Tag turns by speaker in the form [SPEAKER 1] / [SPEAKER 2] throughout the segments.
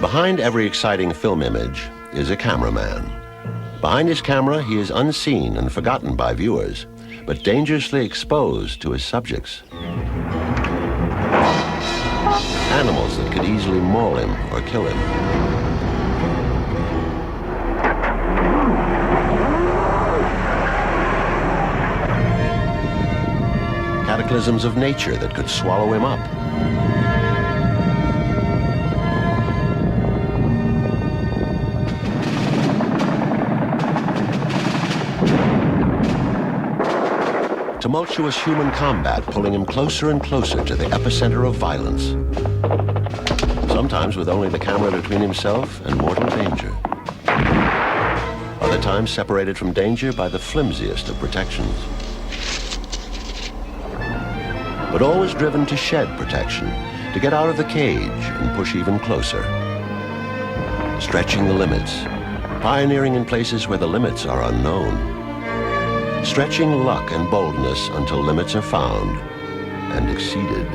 [SPEAKER 1] Behind every exciting film image is a cameraman. Behind his camera, he is unseen and forgotten by viewers, but dangerously exposed to his subjects. Animals that could easily maul him or kill him. Cataclysms of nature that could swallow him up. Tumultuous human combat pulling him closer and closer to the epicenter of violence. Sometimes with only the camera between himself and mortal danger. Other times separated from danger by the flimsiest of protections. But always driven to shed protection, to get out of the cage and push even closer. Stretching the limits, pioneering in places where the limits are unknown. Stretching luck and boldness until limits are found and exceeded.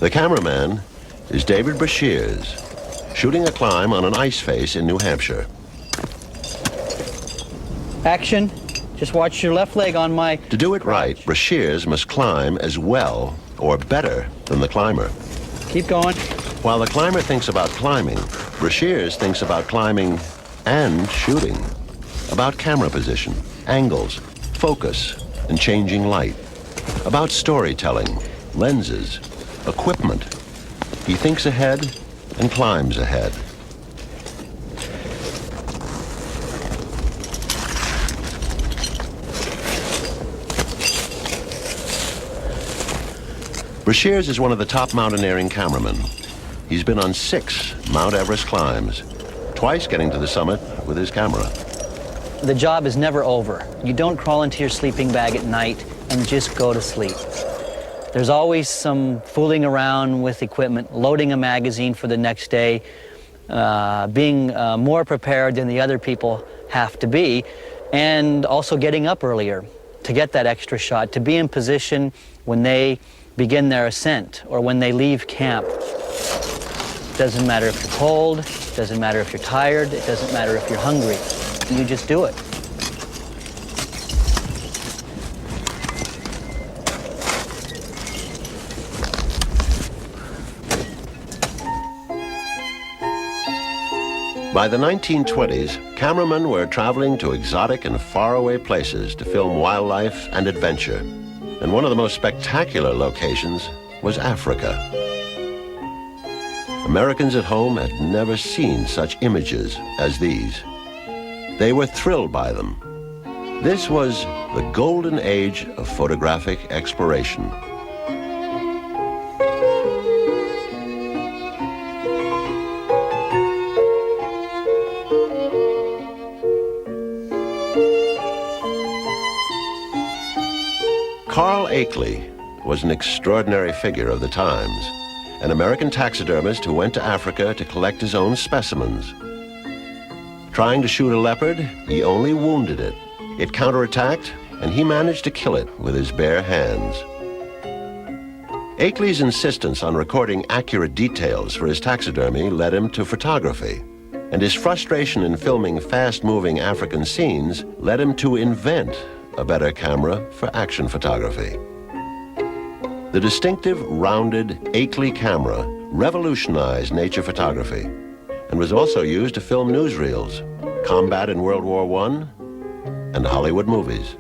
[SPEAKER 1] The cameraman is David Brashears, shooting a climb on an ice face in New Hampshire.
[SPEAKER 2] Action. Just watch your left leg on my...
[SPEAKER 1] To do it right, Brashears must climb as well or better than the climber.
[SPEAKER 2] Keep going.
[SPEAKER 1] While the climber thinks about climbing, Brashears thinks about climbing and shooting. About camera position, angles, focus, and changing light. About storytelling, lenses, equipment. He thinks ahead and climbs ahead. Brashears is one of the top mountaineering cameramen. He's been on 6 Mount Everest climbs, twice getting to the summit with his camera.
[SPEAKER 2] The job is never over. You don't crawl into your sleeping bag at night and just go to sleep. There's always some fooling around with equipment, loading a magazine for the next day, being more prepared than the other people have to be, and also getting up earlier to get that extra shot, to be in position when they begin their ascent or when they leave camp. Doesn't matter if you're cold, doesn't matter if you're tired, it doesn't matter if you're hungry. You just do it.
[SPEAKER 1] By the 1920s, cameramen were traveling to exotic and faraway places to film wildlife and adventure. And one of the most spectacular locations was Africa. Americans at home had never seen such images as these. They were thrilled by them. This was the golden age of photographic exploration. Carl Akeley was an extraordinary figure of the times, an American taxidermist who went to Africa to collect his own specimens. Trying to shoot a leopard, he only wounded it. It counterattacked, and he managed to kill it with his bare hands. Akeley's insistence on recording accurate details for his taxidermy led him to photography, and his frustration in filming fast-moving African scenes led him to invent a better camera for action photography. The distinctive, rounded Akeley camera revolutionized nature photography and was also used to film newsreels, combat in World War I, and Hollywood movies.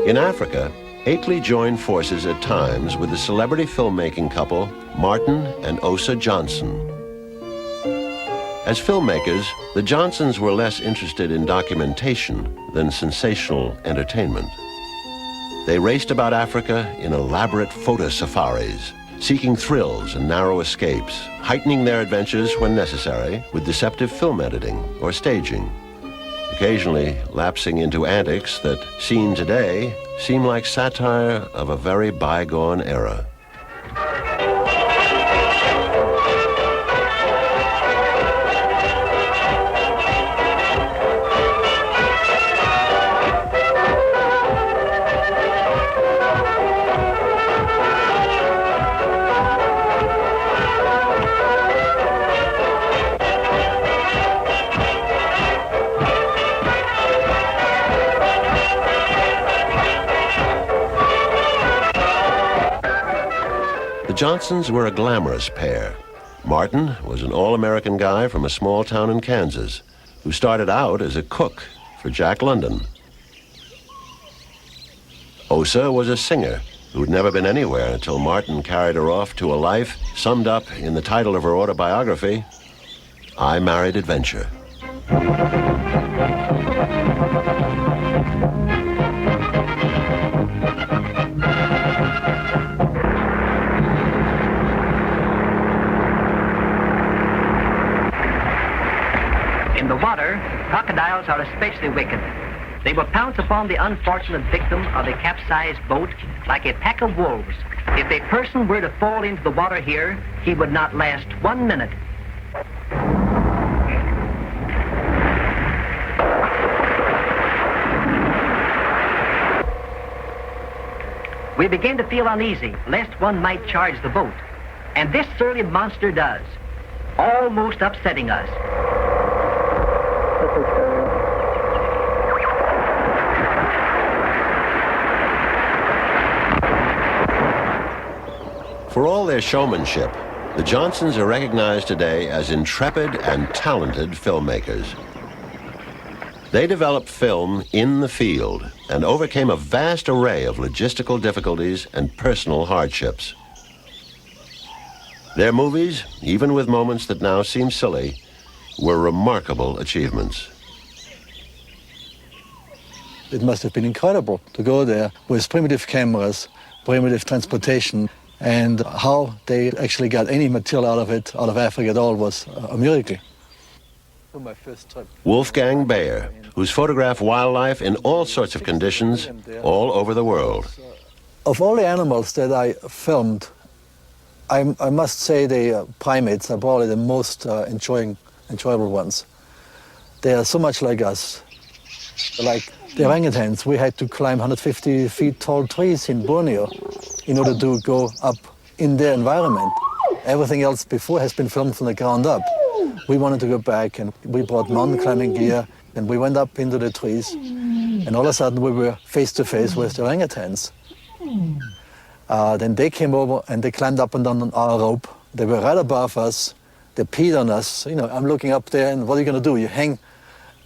[SPEAKER 1] In Africa, Akeley joined forces at times with the celebrity filmmaking couple Martin and Osa Johnson. As filmmakers, the Johnsons were less interested in documentation than sensational entertainment. They raced about Africa in elaborate photo safaris, seeking thrills and narrow escapes, heightening their adventures when necessary with deceptive film editing or staging. occasionally lapsing into antics that, seen today, seem like satire of a very bygone era. The Johnsons were a glamorous pair. Martin was an all-American guy from a small town in Kansas who started out as a cook for Jack London. Osa was a singer who'd never been anywhere until Martin carried her off to a life summed up in the title of her autobiography, I Married Adventure.
[SPEAKER 3] In the water, crocodiles are especially wicked. They will pounce upon the unfortunate victim of a capsized boat like a pack of wolves. If a person were to fall into the water here, he would not last 1 minute. We begin to feel uneasy, lest one might charge the boat. And this surly monster does, almost upsetting us.
[SPEAKER 1] For all their showmanship, the Johnsons are recognized today as intrepid and talented filmmakers. They developed film in the field and overcame a vast array of logistical difficulties and personal hardships. Their movies, even with moments that now seem silly, were remarkable achievements.
[SPEAKER 4] It must have been incredible to go there with primitive cameras, primitive transportation, and how they actually got any material out of Africa at all was a miracle. My first trip.
[SPEAKER 1] Wolfgang Bayer, who's photographed wildlife in all sorts of conditions all over the world.
[SPEAKER 4] Of all the animals that I filmed, I must say the primates are probably the most enjoyable ones. They are so much like us. Like the orangutans, we had to climb 150 feet tall trees in Borneo in order to go up in their environment. Everything else before has been filmed from the ground up. We wanted to go back, and we brought mountain climbing gear, and we went up into the trees, and all of a sudden we were face to face with the orangutans. Then they came over and they climbed up and down on our rope. They were right above us. They peed on us. You know, I'm looking up there, and what are you going to do? You hang,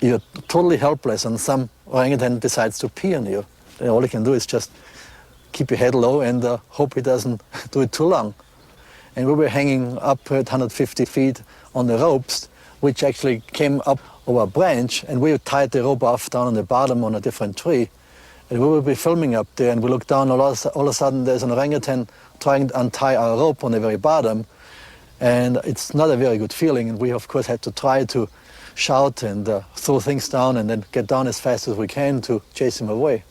[SPEAKER 4] you're totally helpless, and some orangutan decides to pee on you. And all you can do is just keep your head low and hope he doesn't do it too long. And we were hanging up at 150 feet on the ropes, which actually came up over a branch, and we tied the rope off down on the bottom on a different tree. And we will be filming up there, and we look down, all of a sudden there's an orangutan trying to untie our rope on the very bottom, and it's not a very good feeling, and we of course had to try to shout and throw things down and then get down as fast as we can to chase him away.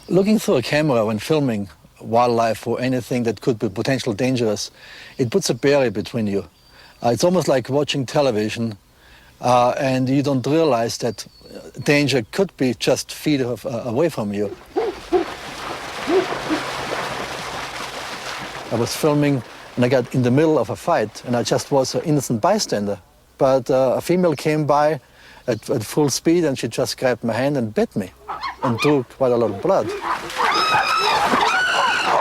[SPEAKER 4] Looking through a camera when filming wildlife or anything that could be potentially dangerous, it puts a barrier between you. It's almost like watching television, and you don't realize that danger could be just feet away from you. I was filming and I got in the middle of a fight, and I just was an innocent bystander. But a female came by at full speed, and she just grabbed my hand and bit me and drew quite a lot of blood.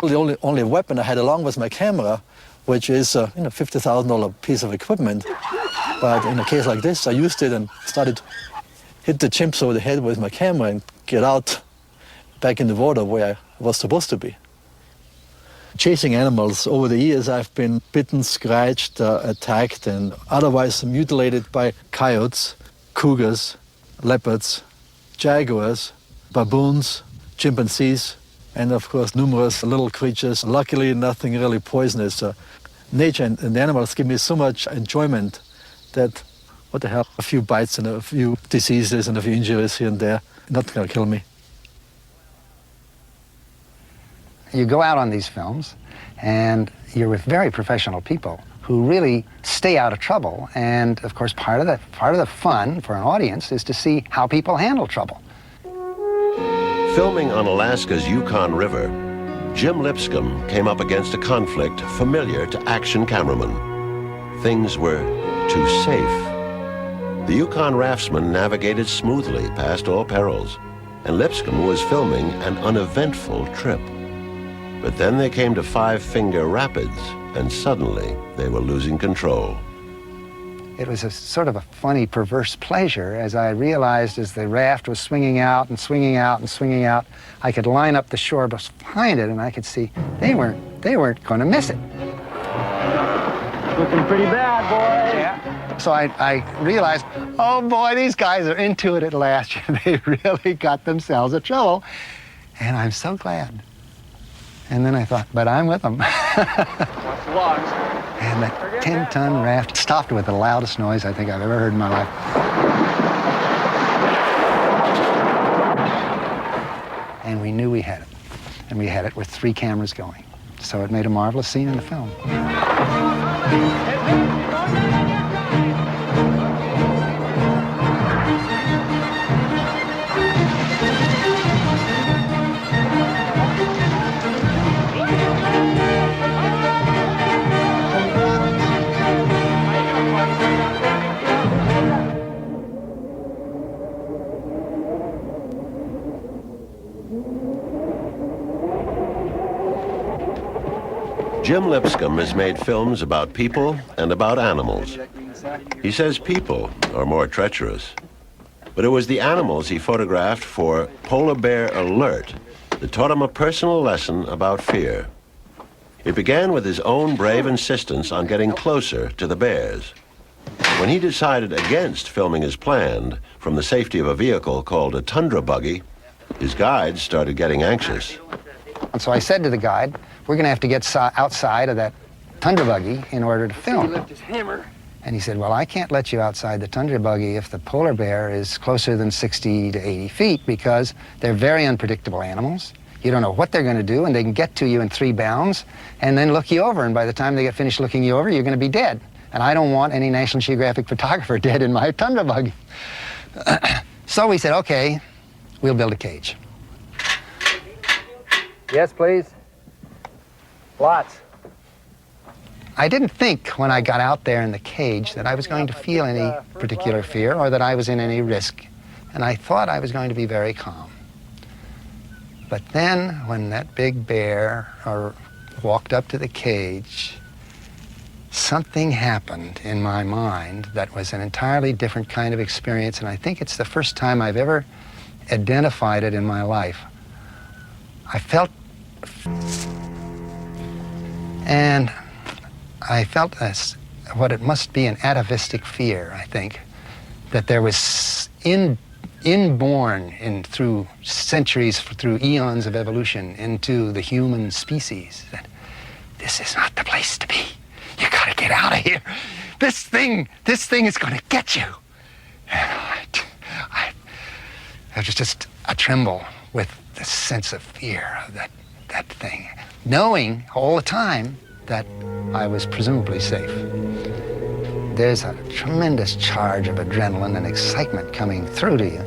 [SPEAKER 4] The only weapon I had along was my camera, which is a $50,000 piece of equipment. But in a case like this, I used it and started to hit the chimps over the head with my camera and get out back in the water where I was supposed to be. Chasing animals, over the years I've been bitten, scratched, attacked, and otherwise mutilated by coyotes, cougars, leopards, jaguars, baboons, chimpanzees, and of course numerous little creatures. Luckily nothing really poisonous. Nature and the animals give me so much enjoyment that What the hell? A few bites and a few diseases and a few injuries here and there. Nothing gonna kill me.
[SPEAKER 5] You go out on these films, and you're with very professional people who really stay out of trouble. And of course, part of the fun for an audience is to see how people handle trouble.
[SPEAKER 1] Filming on Alaska's Yukon River, Jim Lipscomb came up against a conflict familiar to action cameramen. Things were too safe. The Yukon raftsman navigated smoothly past all perils, and Lipscomb was filming an uneventful trip. But then they came to Five Finger Rapids, and suddenly they were losing control.
[SPEAKER 5] It was a sort of a funny, perverse pleasure as I realized as the raft was swinging out and swinging out and swinging out, I could line up the shore behind it and I could see they weren't going to miss it.
[SPEAKER 2] Looking pretty bad, boy.
[SPEAKER 5] Yeah. So I realized, oh boy, these guys are into it at last. They really got themselves in trouble. And I'm so glad. And then I thought, but I'm with them.
[SPEAKER 2] What's lost?
[SPEAKER 5] And that 10-ton raft stopped with the loudest noise I think I've ever heard in my life. And we knew we had it. And we had it with 3 cameras going. So it made a marvelous scene in the film.
[SPEAKER 1] Jim Lipscomb has made films about people and about animals. He says people are more treacherous. But it was the animals he photographed for Polar Bear Alert that taught him a personal lesson about fear. It began with his own brave insistence on getting closer to the bears. When he decided against filming as planned from the safety of a vehicle called a tundra buggy, his guides started getting anxious.
[SPEAKER 5] And so I said to the guide, we're going to have to get outside of that tundra buggy in order to film.
[SPEAKER 2] He left his hammer.
[SPEAKER 5] And he said, well, I can't let you outside the tundra buggy if the polar bear is closer than 60 to 80 feet because they're very unpredictable animals. You don't know what they're going to do, and they can get to you in 3 bounds and then look you over. And by the time they get finished looking you over, you're going to be dead. And I don't want any National Geographic photographer dead in my tundra buggy. So we said, okay, we'll build a cage. Yes, please. Lots. I didn't think when I got out there in the cage that I was going to feel any particular fear or that I was in any risk. And I thought I was going to be very calm. But then when that big bear walked up to the cage, something happened in my mind that was an entirely different kind of experience. And I think it's the first time I've ever identified it in my life. I felt what it must be an atavistic fear, I think, that there was inborn through centuries, through eons of evolution into the human species, that this is not the place to be. You gotta get out of here. This thing is gonna get you. And I was just a tremble with the sense of fear of that thing, knowing all the time that I was presumably safe. There's a tremendous charge of adrenaline and excitement coming through to you.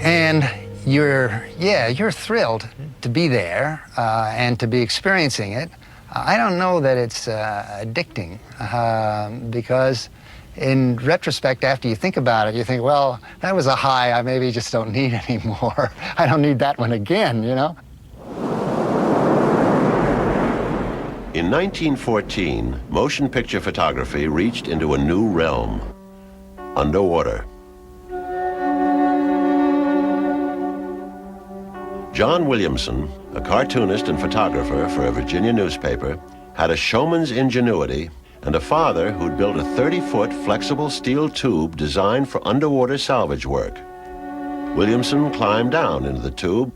[SPEAKER 5] And you're thrilled to be there and to be experiencing it. I don't know that it's addicting because in retrospect, after you think about it, you think, well, that was a high I maybe just don't need anymore. I don't need that one again, you know?
[SPEAKER 1] In 1914, motion picture photography reached into a new realm, underwater. John Williamson, a cartoonist and photographer for a Virginia newspaper, had a showman's ingenuity and a father who'd built a 30-foot flexible steel tube designed for underwater salvage work. Williamson climbed down into the tube.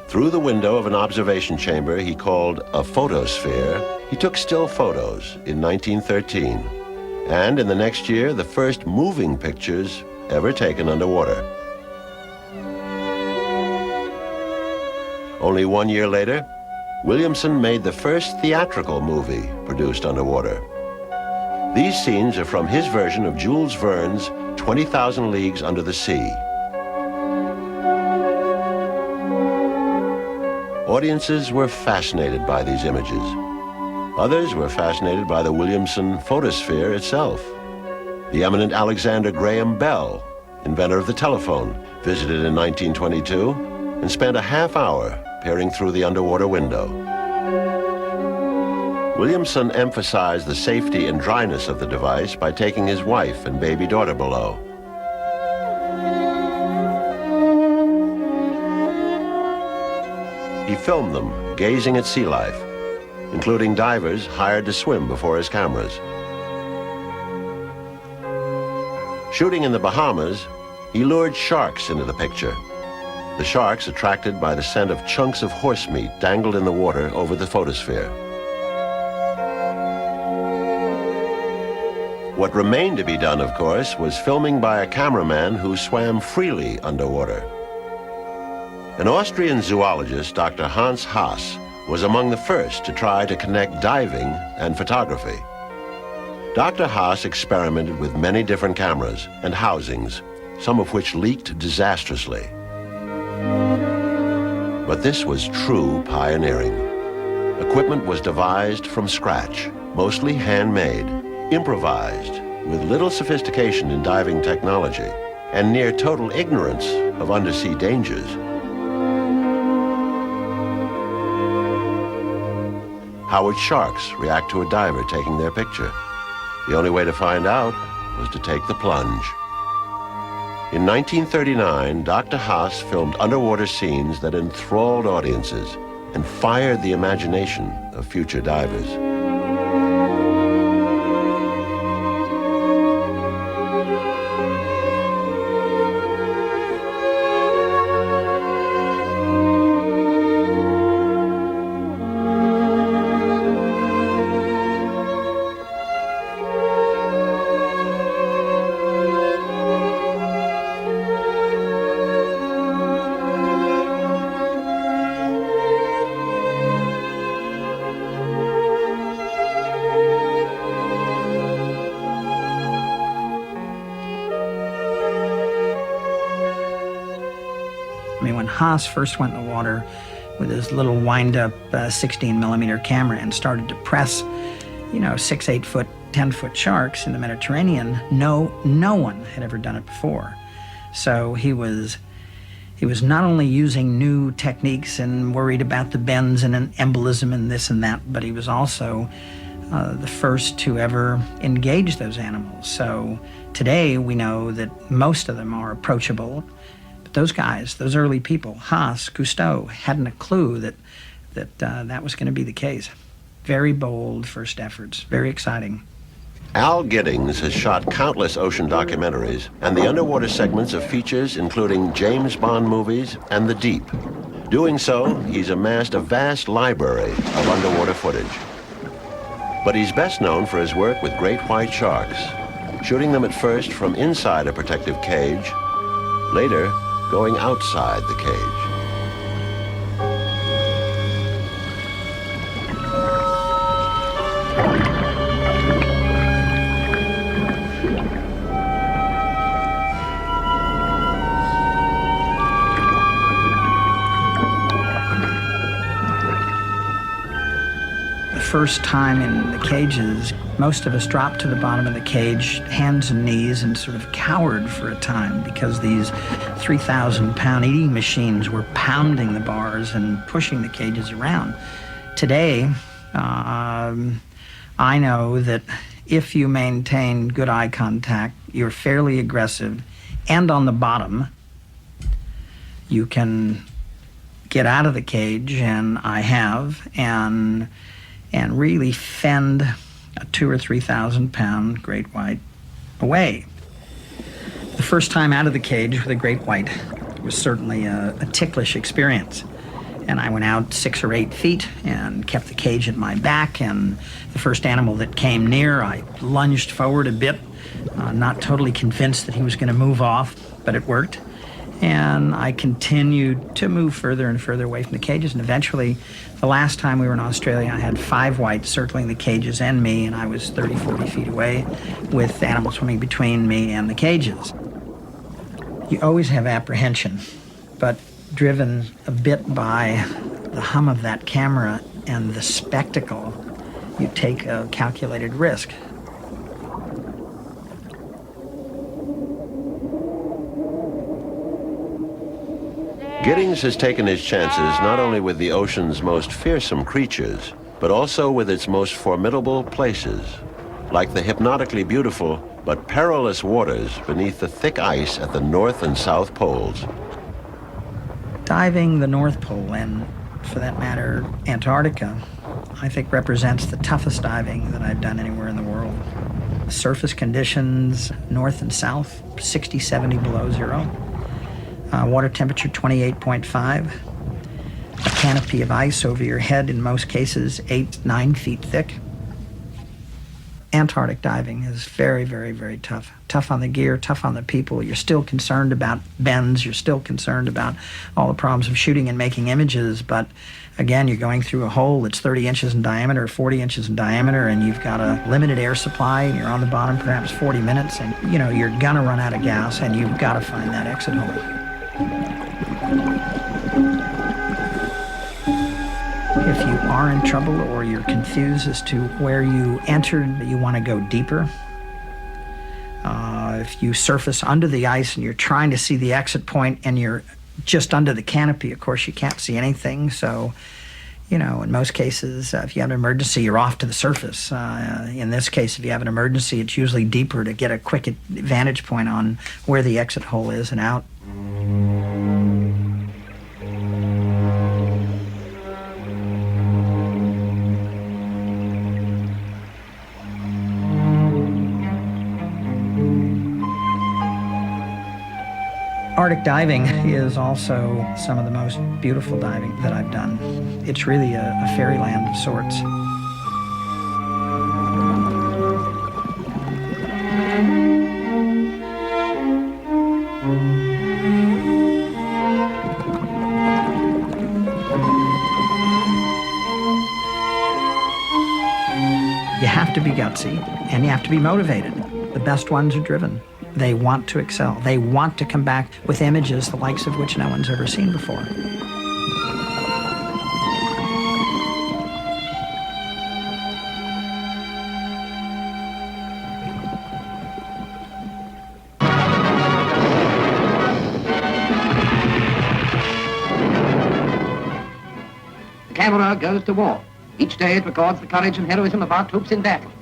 [SPEAKER 1] Through the window of an observation chamber he called a photosphere, he took still photos in 1913. and in the next year, the first moving pictures ever taken underwater. Only 1 year later, Williamson made the first theatrical movie produced underwater. These scenes are from his version of Jules Verne's 20,000 Leagues Under the Sea. Audiences were fascinated by these images. Others were fascinated by the Williamson photosphere itself. The eminent Alexander Graham Bell, inventor of the telephone, visited in 1922 and spent a half hour peering through the underwater window. Williamson emphasized the safety and dryness of the device by taking his wife and baby daughter below. He filmed them gazing at sea life, including divers hired to swim before his cameras. Shooting in the Bahamas, he lured sharks into the picture. The sharks, attracted by the scent of chunks of horse meat, dangled in the water over the photosphere. What remained to be done, of course, was filming by a cameraman who swam freely underwater. An Austrian zoologist, Dr. Hans Haas, was among the first to try to connect diving and photography. Dr. Haas experimented with many different cameras and housings, some of which leaked disastrously. But this was true pioneering. Equipment was devised from scratch, mostly handmade, improvised, with little sophistication in diving technology, and near total ignorance of undersea dangers. How would sharks react to a diver taking their picture? The only way to find out was to take the plunge. In 1939, Dr. Haas filmed underwater scenes that enthralled audiences and fired the imagination of future divers.
[SPEAKER 6] Haas first went in the water with his little wind-up 16mm camera and started to press, 6, 8 foot, 10-foot sharks in the Mediterranean. No one had ever done it before. So he was not only using new techniques and worried about the bends and an embolism and this and that, but he was also the first to ever engage those animals. So today we know that most of them are approachable. Those guys, those early people, Haas, Cousteau, hadn't a clue that was going to be the case. Very bold first efforts, very exciting.
[SPEAKER 1] Al Giddings has shot countless ocean documentaries and the underwater segments of features including James Bond movies and The Deep. Doing so, he's amassed a vast library of underwater footage. But he's best known for his work with great white sharks, shooting them at first from inside a protective cage, later going outside the cage.
[SPEAKER 6] First time in the cages, most of us dropped to the bottom of the cage, hands and knees, and sort of cowered for a time because these 3,000-pound eating machines were pounding the bars and pushing the cages around. Today, I know that if you maintain good eye contact, you're fairly aggressive, and on the bottom, you can get out of the cage, and I have, and really fend a 2,000 or 3,000-pound great white away. The first time out of the cage with a great white was certainly a ticklish experience. And I went out 6 or 8 feet and kept the cage at my back, and the first animal that came near, I lunged forward a bit, not totally convinced that he was going to move off, but it worked. And I continued to move further and further away from the cages, and eventually, the last time we were in Australia, I had 5 whites circling the cages and me, and I was 30, 40 feet away with animals swimming between me and the cages. You always have apprehension, but driven a bit by the hum of that camera and the spectacle, you take a calculated risk.
[SPEAKER 1] Giddings has taken his chances not only with the ocean's most fearsome creatures, but also with its most formidable places, like the hypnotically beautiful but perilous waters beneath the thick ice at the North and South Poles.
[SPEAKER 6] Diving the North Pole, and for that matter, Antarctica, I think represents the toughest diving that I've done anywhere in the world. Surface conditions, north and south, 60, 70 below zero. Water temperature 28.5. A canopy of ice over your head, in most cases 8, 9 feet thick. Antarctic diving is very, very, very tough. Tough on the gear, tough on the people. You're still concerned about bends. You're still concerned about all the problems of shooting and making images. But again, you're going through a hole that's 30 inches in diameter, 40 inches in diameter, and you've got a limited air supply, and you're on the bottom perhaps 40 minutes, and you know, you're gonna run out of gas, and you've got to find that exit hole. If you are in trouble or you're confused as to where you entered, you want to go deeper. If you surface under the ice and you're trying to see the exit point and you're just under the canopy, of course you can't see anything. So, you know, in most cases, if you have an emergency, you're off to the surface. In this case, if you have an emergency, it's usually deeper to get a quick vantage point on where the exit hole is and out. Arctic diving is also some of the most beautiful diving that I've done. It's really a fairyland of sorts. You have to be gutsy and you have to be motivated. The best ones are driven. They want to excel. They want to come back with images the likes of which no one's ever seen before.
[SPEAKER 3] The camera goes to war. Each day it records the courage and heroism of our troops in battle.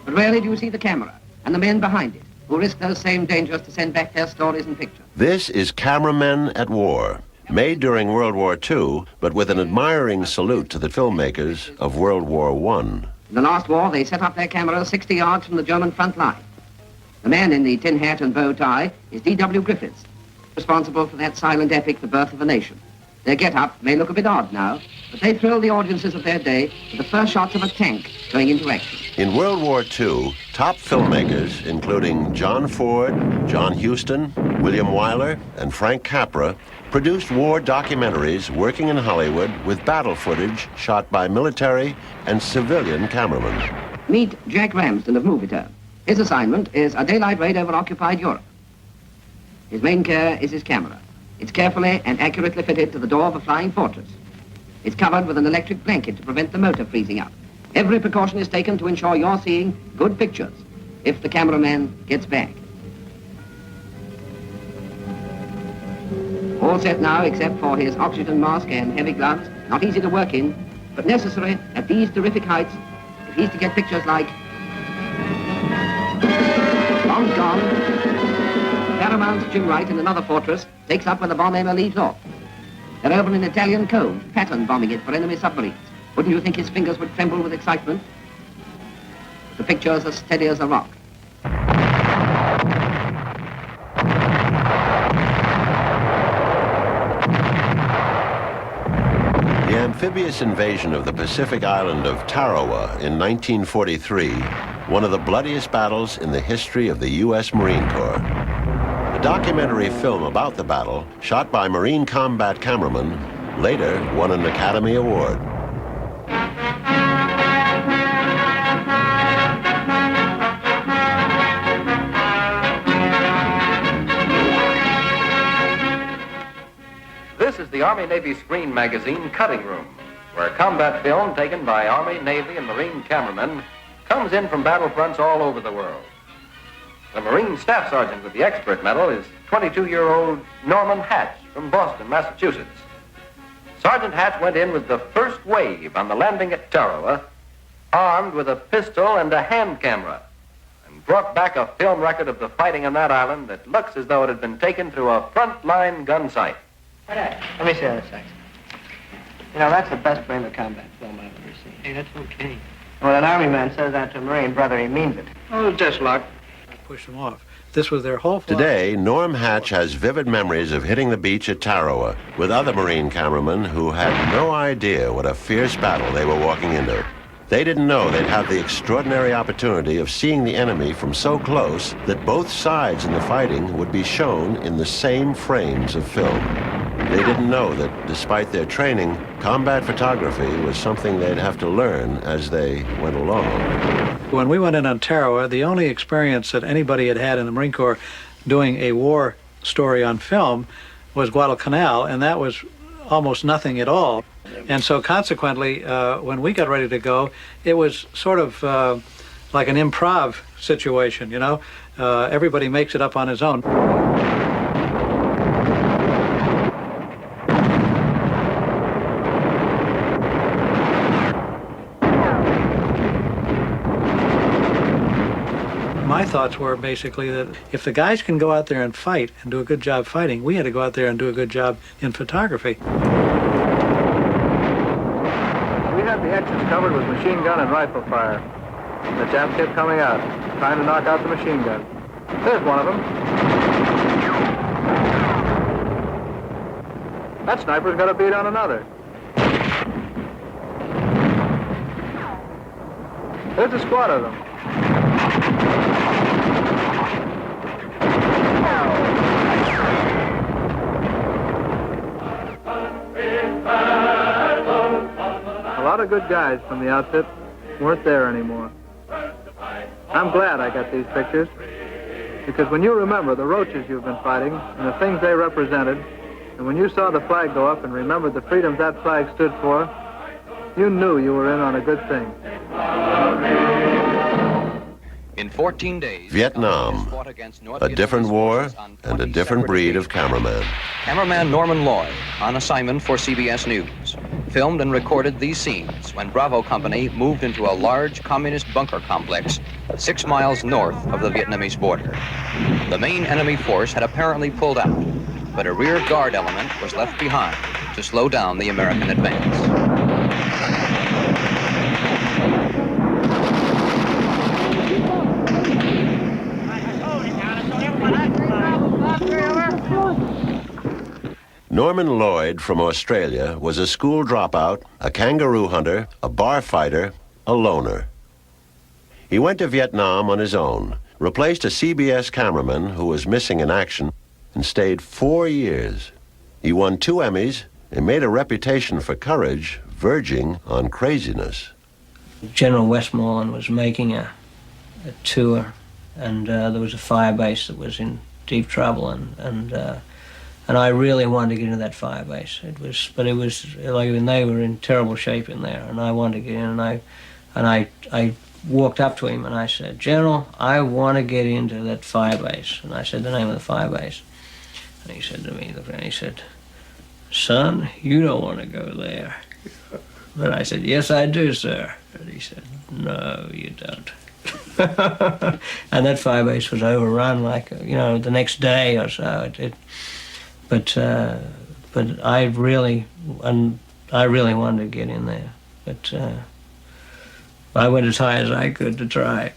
[SPEAKER 3] But rarely do you see the camera and the men behind it, who risk those same dangers to send back their stories and pictures.
[SPEAKER 1] This is Cameramen at War, made during World War II, but with an admiring salute to the filmmakers of World War I.
[SPEAKER 3] In the last war, they set up their cameras 60 yards from the German front line. The man in the tin hat and bow tie is D.W. Griffiths, responsible for that silent epic, The Birth of a Nation. Their get-up may look a bit odd now, but they thrilled the audiences of their day with the first shots of a tank going into action.
[SPEAKER 1] In World War II, top filmmakers, including John Ford, John Huston, William Wyler, and Frank Capra, produced war documentaries working in Hollywood with battle footage shot by military and civilian cameramen.
[SPEAKER 3] Meet Jack Ramsden of Movietone. His assignment is a daylight raid over occupied Europe. His main care is his camera. It's carefully and accurately fitted to the door of a flying fortress. It's covered with an electric blanket to prevent the motor freezing up. Every precaution is taken to ensure you're seeing good pictures if the cameraman gets back. All set now except for his oxygen mask and heavy gloves, not easy to work in, but necessary at these terrific heights if he's to get pictures like bombs gone. Paramount's Jim Wright in another fortress takes up where the bomb aimer leaves off. They're over an Italian cove, pattern bombing it for enemy submarines. Wouldn't you think his fingers would tremble with excitement? The picture's as steady as a rock.
[SPEAKER 1] amphibious invasion of the Pacific island of Tarawa in 1943, one of the bloodiest battles in the history of the U.S. Marine Corps. A documentary film about the battle, shot by Marine combat cameramen, later won an Academy Award.
[SPEAKER 7] This is the Army-Navy Screen Magazine Cutting Room, where combat film taken by Army, Navy, and Marine cameramen comes in from battlefronts all over the world. The Marine Staff Sergeant with the Expert Medal is 22-year-old Norman Hatch from Boston, Massachusetts. Sergeant Hatch went in with the first wave on the landing at Tarawa, armed with a pistol and a hand camera, and brought back a film record of the fighting on that island that looks as though it had been taken through a front-line gun sight.
[SPEAKER 8] Let me see that a second. You know, that's the best brand of combat film I've ever seen.
[SPEAKER 9] Hey, that's okay.
[SPEAKER 8] When an Army man says that to a Marine brother, he means it.
[SPEAKER 9] Oh, just luck.
[SPEAKER 10] Push them off. This was their whole philosophy.
[SPEAKER 1] Today, Norm Hatch has vivid memories of hitting the beach at Tarawa with other Marine cameramen who had no idea what a fierce battle they were walking into. They didn't know they'd have the extraordinary opportunity of seeing the enemy from so close that both sides in the fighting would be shown in the same frames of film. They didn't know that, despite their training, combat photography was something they'd have to learn as they went along.
[SPEAKER 10] When we went in on Tarawa, the only experience that anybody had had in the Marine Corps doing a war story on film was Guadalcanal, and that was almost nothing at all. And so consequently, when we got ready to go, it was sort of like an improv situation, you know? Everybody makes it up on his own. My thoughts were basically that if the guys can go out there and fight and do a good job fighting, we had to go out there and do a good job in photography.
[SPEAKER 11] We had the X's covered with machine gun and rifle fire. The Japs kept coming out, trying to knock out the machine gun. There's one of them. That sniper's got a bead on another. There's a squad of them. A lot of good guys from the outfit weren't there anymore. I'm glad I got these pictures, because when you remember the roaches you've been fighting and the things they represented, and when you saw the flag go up and remembered the freedoms that flag stood for, you knew you were in on a good thing.
[SPEAKER 7] In 14 days,
[SPEAKER 1] Vietnam, a different war and a different breed of cameraman.
[SPEAKER 7] Cameraman Norman Lloyd, on assignment for CBS News, filmed and recorded these scenes when Bravo Company moved into a large communist bunker complex 6 miles north of the Vietnamese border. The main enemy force had apparently pulled out, but a rear guard element was left behind to slow down the American advance.
[SPEAKER 1] Norman Lloyd from Australia was a school dropout, a kangaroo hunter, a bar fighter, a loner. He went to Vietnam on his own, replaced a CBS cameraman who was missing in action, and stayed 4 years. He won 2 Emmys and made a reputation for courage verging on craziness.
[SPEAKER 9] General Westmoreland was making a tour, and there was a fire base that was in deep trouble, and I really wanted to get into that fire base. It was like when they were in terrible shape in there, and I wanted to get in, and I walked up to him and I said, "General, I want to get into that fire base." And I said the name of the fire base, and he said to me, and he said, "Son, you don't want to go there." But I said, "Yes, I do, sir." And he said, "No, you don't." And that fire base was overrun, like, you know, the next day or so. But I really wanted to get in there. But I went as high as I could to try.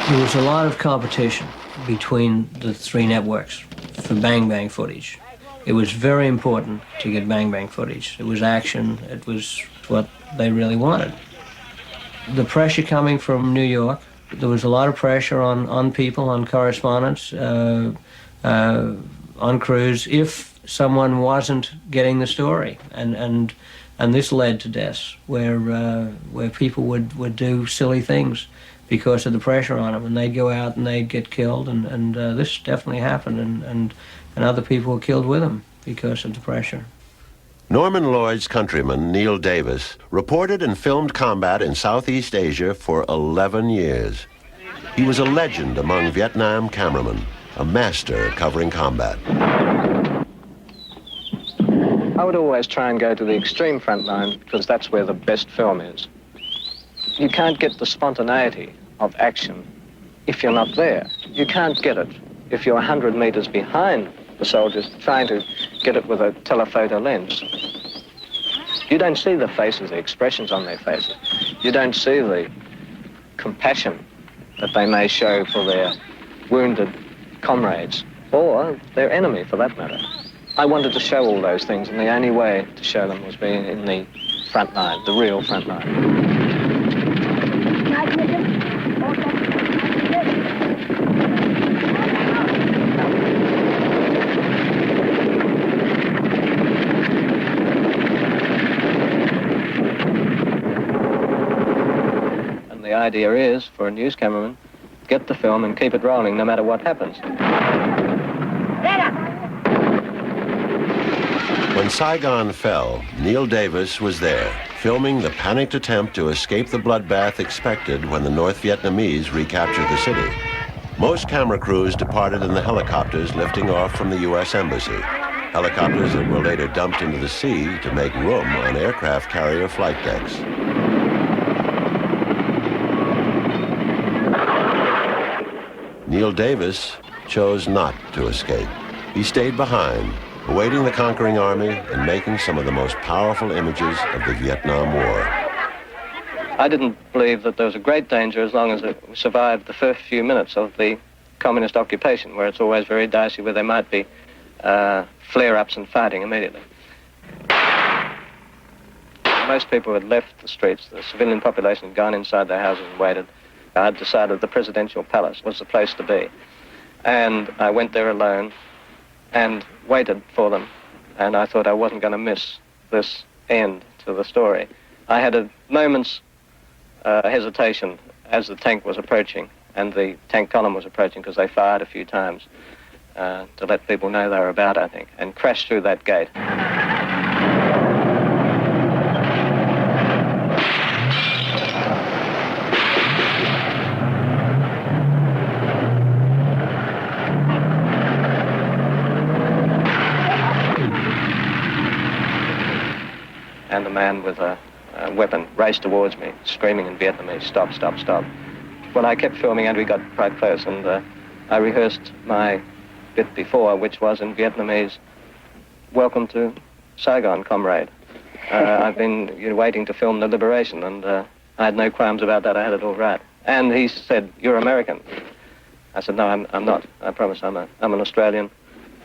[SPEAKER 9] There was a lot of competition between the 3 networks, for bang-bang footage. It was very important to get bang-bang footage. It was action. It was what they really wanted. The pressure coming from New York, there was a lot of pressure on people, on correspondents, on crews, if someone wasn't getting the story. And this led to deaths where people would do silly things because of the pressure on them, and they'd go out and they'd get killed, and this definitely happened, and other people were killed with them because of the pressure.
[SPEAKER 1] Norman Lloyd's countryman, Neil Davis, reported and filmed combat in Southeast Asia for 11 years. He was a legend among Vietnam cameramen, a master at covering combat.
[SPEAKER 12] I would always try and go to the extreme front line because that's where the best film is. You can't get the spontaneity of action if you're not there. You can't get it if you're 100 meters behind the soldiers trying to get it with a telephoto lens. You don't see the faces, the expressions on their faces. You don't see the compassion that they may show for their wounded comrades or their enemy, for that matter. I wanted to show all those things, and the only way to show them was being in the front line, the real front line. And the idea is, for a news cameraman, get the film and keep it rolling no matter what happens.
[SPEAKER 1] When Saigon fell, Neil Davis was there, filming the panicked attempt to escape the bloodbath expected when the North Vietnamese recaptured the city. Most camera crews departed in the helicopters lifting off from the U.S. Embassy, helicopters that were later dumped into the sea to make room on aircraft carrier flight decks. Neil Davis chose not to escape. He stayed behind, awaiting the conquering army and making some of the most powerful images of the Vietnam War.
[SPEAKER 12] I didn't believe that there was a great danger as long as it survived the first few minutes of the communist occupation, where it's always very dicey, where there might be flare-ups and fighting immediately. Most people had left the streets. The civilian population had gone inside their houses and waited. I had decided the presidential palace was the place to be. And I went there alone and waited for them. And I thought I wasn't going to miss this end to the story. I had a moment's hesitation as the tank was approaching and the tank column was approaching, because they fired a few times to let people know they were about, I think, and crashed through that gate. And the man with a weapon raced towards me, screaming in Vietnamese, "Stop, stop, stop." Well, I kept filming and we got quite close, and I rehearsed my bit before, which was in Vietnamese, "Welcome to Saigon, comrade." I've been waiting to film the liberation, and I had no qualms about that. I had it all right. And he said, "You're American." I said, "No, I'm not. I promise I'm an Australian,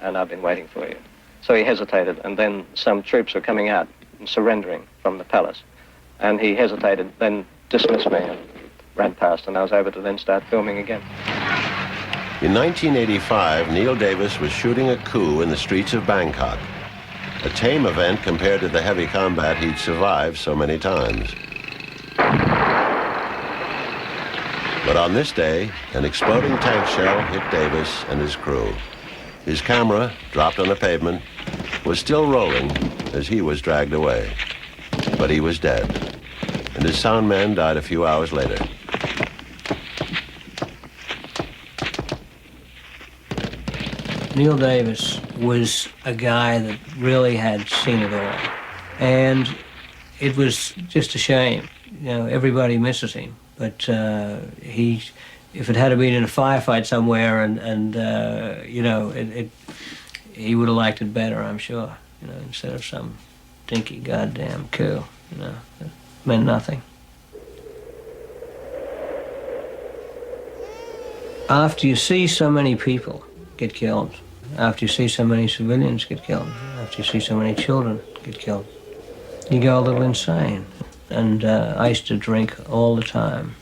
[SPEAKER 12] and I've been waiting for you." So he hesitated, and then some troops were coming out and surrendering from the palace. And he hesitated, then dismissed me and ran past, and I was able to then start filming again.
[SPEAKER 1] In 1985, Neil Davis was shooting a coup in the streets of Bangkok, a tame event compared to the heavy combat he'd survived so many times. But on this day, an exploding tank shell hit Davis and his crew. His camera, dropped on the pavement, was still rolling as he was dragged away. But he was dead, and his sound man died a few hours later.
[SPEAKER 9] Neil Davis was a guy that really had seen it all. And it was just a shame. Everybody misses him. But if it had been in a firefight somewhere he would have liked it better, I'm sure, instead of some dinky goddamn coup, it meant nothing. After you see so many people get killed, after you see so many civilians get killed, after you see so many children get killed. You go a little insane. And I used to drink all the time.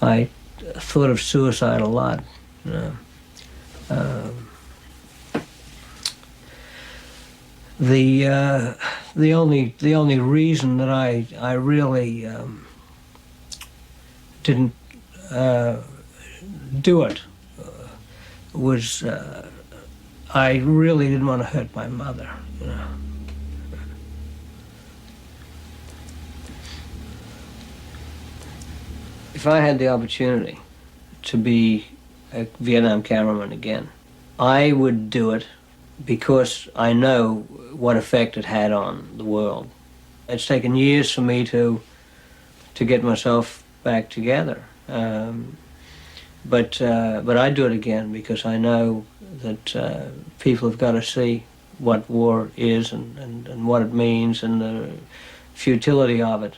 [SPEAKER 9] I thought of suicide a lot. The only reason that I really didn't do it was I really didn't want to hurt my mother. If I had the opportunity to be a Vietnam cameraman again, I would do it because I know what effect it had on the world. It's taken years for me to get myself back together. But I'd do it again because I know that people have got to see what war is and what it means and the futility of it.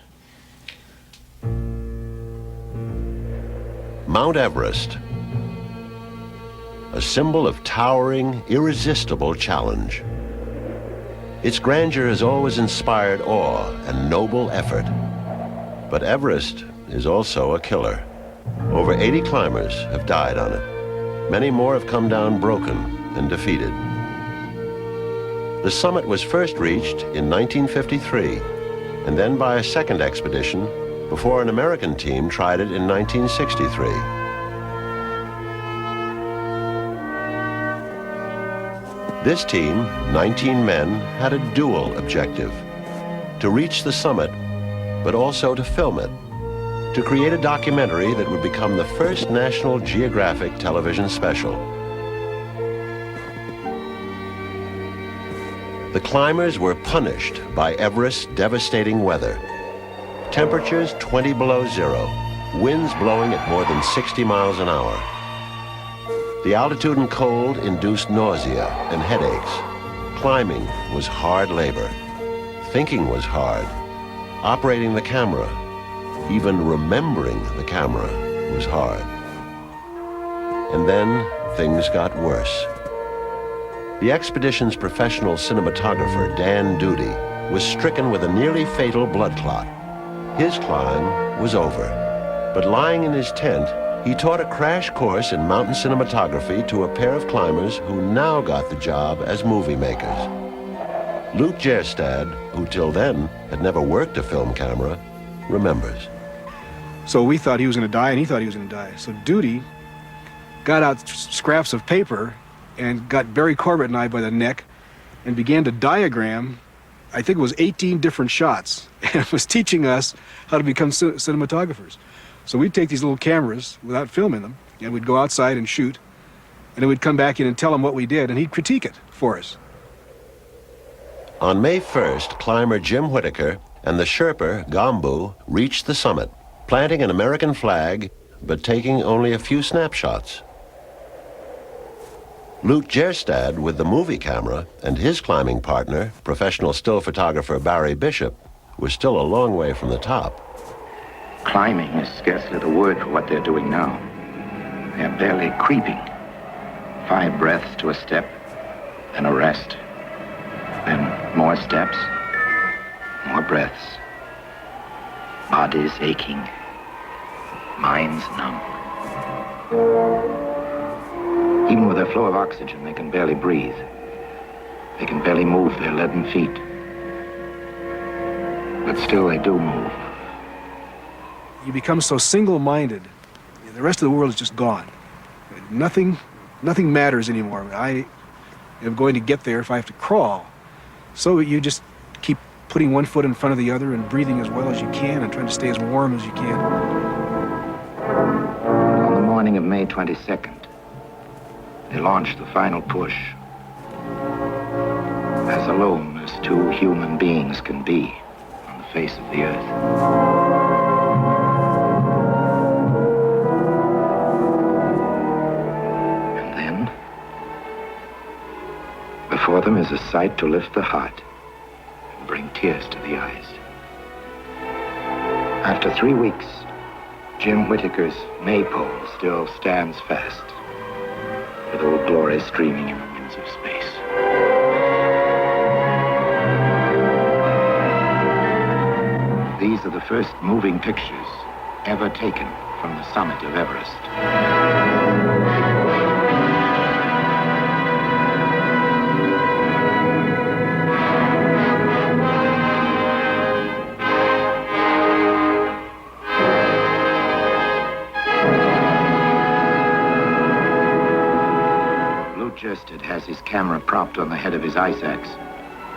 [SPEAKER 1] Mount Everest, a symbol of towering, irresistible challenge. Its grandeur has always inspired awe and noble effort. But Everest is also a killer. Over 80 climbers have died on it. Many more have come down broken and defeated. The summit was first reached in 1953, and then by a second expedition before an American team tried it in 1963. This team, 19 men, had a dual objective: to reach the summit, but also to film it, to create a documentary that would become the first National Geographic television special. The climbers were punished by Everest's devastating weather. Temperatures 20 below zero, winds blowing at more than 60 miles an hour. The altitude and cold induced nausea and headaches. Climbing was hard labor. Thinking was hard. Operating the camera, even remembering the camera, was hard. And then things got worse. The expedition's professional cinematographer, Dan Duty, was stricken with a nearly fatal blood clot. His climb was over, but lying in his tent, he taught a crash course in mountain cinematography to a pair of climbers who now got the job as movie makers. Luke Gjerstad, who till then had never worked a film camera, remembers.
[SPEAKER 13] So we thought he was going to die, and he thought he was going to die. So Duty got out scraps of paper and got Barry Corbett and I by the neck and began to diagram, I think it was 18 different shots, and was teaching us how to become cinematographers. So we'd take these little cameras without filming them, and we'd go outside and shoot, and then we'd come back in and tell him what we did, and he'd critique it for us.
[SPEAKER 1] On May 1st, climber Jim Whittaker and the Sherpa, Gambu, reached the summit, planting an American flag, but taking only a few snapshots. Luke Gjerstad, with the movie camera, and his climbing partner, professional still photographer Barry Bishop, was still a long way from the top.
[SPEAKER 14] Climbing is scarcely the word for what they're doing now. They're barely creeping. 5 breaths to a step, then a rest. Then more steps, more breaths. Bodies aching, minds numb. Even with their flow of oxygen, they can barely breathe. They can barely move their leaden feet. But still they do move.
[SPEAKER 13] You become so single-minded, the rest of the world is just gone. Nothing matters anymore. I am going to get there if I have to crawl. So you just keep putting one foot in front of the other and breathing as well as you can and trying to stay as warm as you can.
[SPEAKER 14] On the morning of May 22nd, they launched the final push. As alone as 2 human beings can be on the face of the earth. Before them is a sight to lift the heart and bring tears to the eyes. After 3 weeks, Jim Whittaker's maypole still stands fast. with Old Glory streaming in the winds of space. These are the first moving pictures ever taken from the summit of Everest. Blue-chested has his camera propped on the head of his ice axe,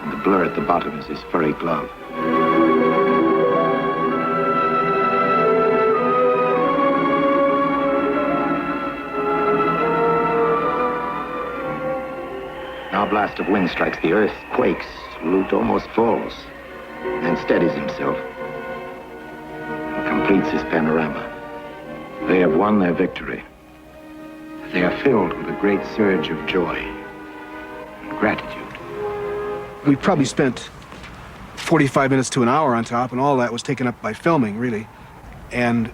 [SPEAKER 14] and the blur at the bottom is his furry glove. Now a blast of wind strikes the earth, quakes, Lute almost falls, then steadies himself and completes his panorama. They have won their victory. They are filled with a great surge of joy and gratitude.
[SPEAKER 13] We probably spent 45 minutes to an hour on top, and all that was taken up by filming, really. And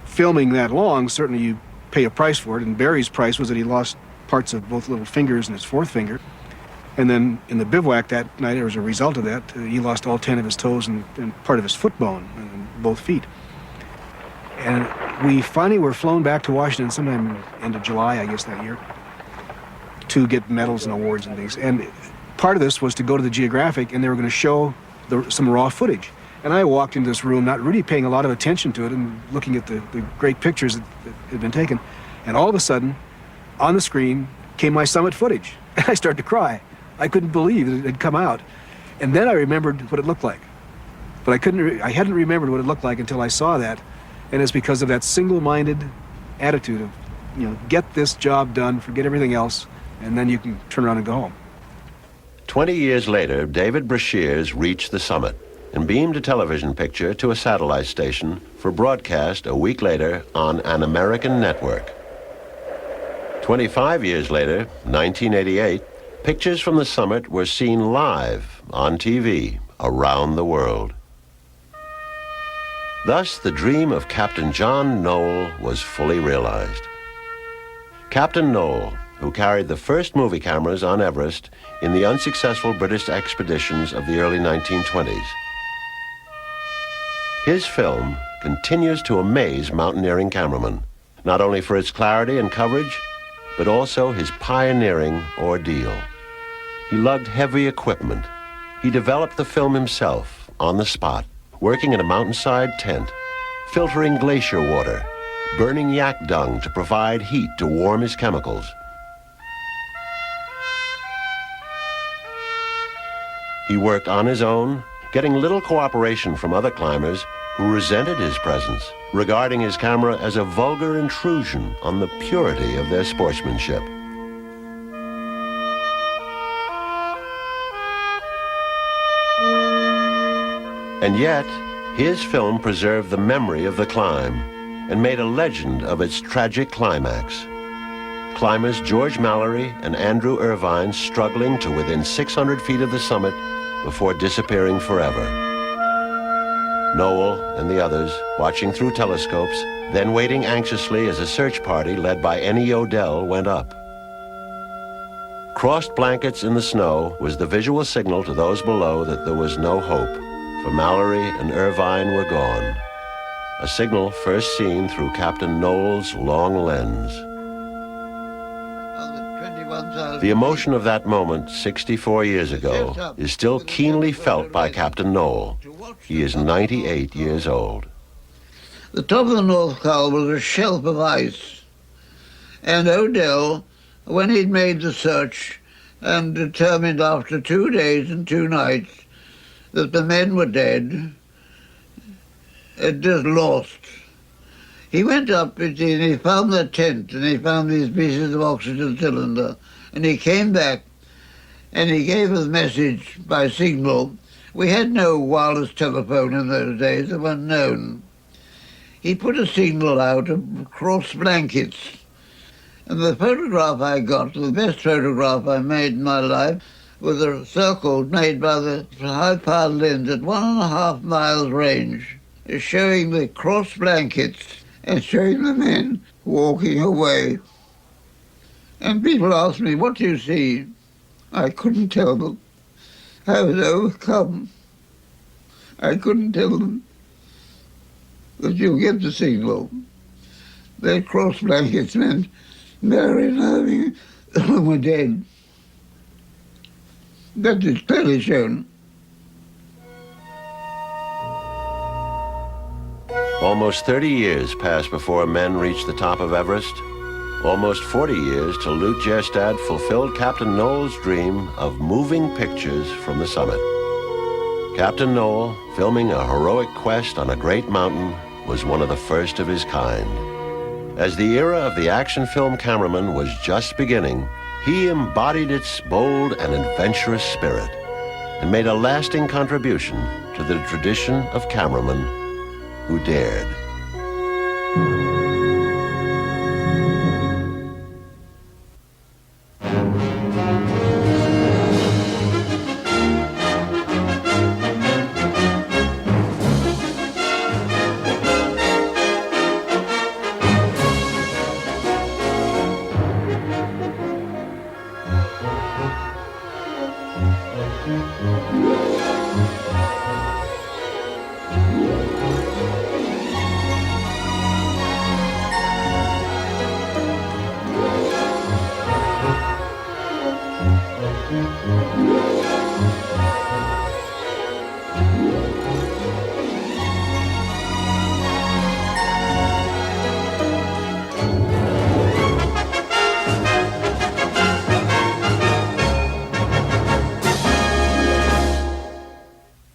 [SPEAKER 13] filming that long, certainly you pay a price for it, and Barry's price was that he lost parts of both little fingers and his fourth finger. And then in the bivouac that night, as a result of that, he lost all 10 of his toes and part of his foot bone, and both feet. And we finally were flown back to Washington sometime end of July, I guess, that year, to get medals and awards and things. And part of this was to go to the Geographic, and they were going to show some raw footage. And I walked into this room not really paying a lot of attention to it and looking at the great pictures that had been taken. And all of a sudden, on the screen came my summit footage. And I started to cry. I couldn't believe that it had come out. And then I remembered what it looked like. But I hadn't remembered what it looked like until I saw that. And it's because of that single-minded attitude of, get this job done, forget everything else, and then you can turn around and go home.
[SPEAKER 1] 20 years later, David Brashears reached the summit and beamed a television picture to a satellite station for broadcast a week later on an American network. 25 years later, 1988, pictures from the summit were seen live on TV around the world. Thus, the dream of Captain John Noel was fully realized. Captain Noel, who carried the first movie cameras on Everest in the unsuccessful British expeditions of the early 1920s. His film continues to amaze mountaineering cameramen, not only for its clarity and coverage, but also his pioneering ordeal. He lugged heavy equipment. He developed the film himself on the spot, working in a mountainside tent, filtering glacier water, burning yak dung to provide heat to warm his chemicals. He worked on his own, getting little cooperation from other climbers who resented his presence, regarding his camera as a vulgar intrusion on the purity of their sportsmanship. And yet, his film preserved the memory of the climb and made a legend of its tragic climax. Climbers George Mallory and Andrew Irvine struggling to within 600 feet of the summit before disappearing forever. Noel and the others watching through telescopes, then waiting anxiously as a search party led by Annie Odell went up. Crossed blankets in the snow was the visual signal to those below that there was no hope, for Mallory and Irvine were gone. A signal first seen through Captain Noel's long lens. The emotion of that moment 64 years ago is still keenly felt by Captain Noel. He is 98 years old.
[SPEAKER 15] The top of the North Col was a shelf of ice. And Odell, when he'd made the search and determined after 2 days and 2 nights that the men were dead, had just lost. He went up and he found the tent and he found these pieces of oxygen cylinder, and he came back and he gave us a message by signal. We had no wireless telephone in those days, they weren't known. He put a signal out of cross blankets. And the photograph I got, the best photograph I made in my life, was a circle made by the high-powered lens at 1.5 miles range, showing the cross blankets and showing the men walking away. And people asked me, what do you see? I couldn't tell them. I was overcome. I couldn't tell them that you'll get the signal. Their cross blankets meant Mary and Irving were dead. That is clearly shown.
[SPEAKER 1] Almost 30 years passed before men reached the top of Everest. Almost 40 years till Lute Gjerstad fulfilled Captain Noel's dream of moving pictures from the summit. Captain Noel, filming a heroic quest on a great mountain, was one of the first of his kind. As the era of the action film cameraman was just beginning, he embodied its bold and adventurous spirit and made a lasting contribution to the tradition of cameramen who dared.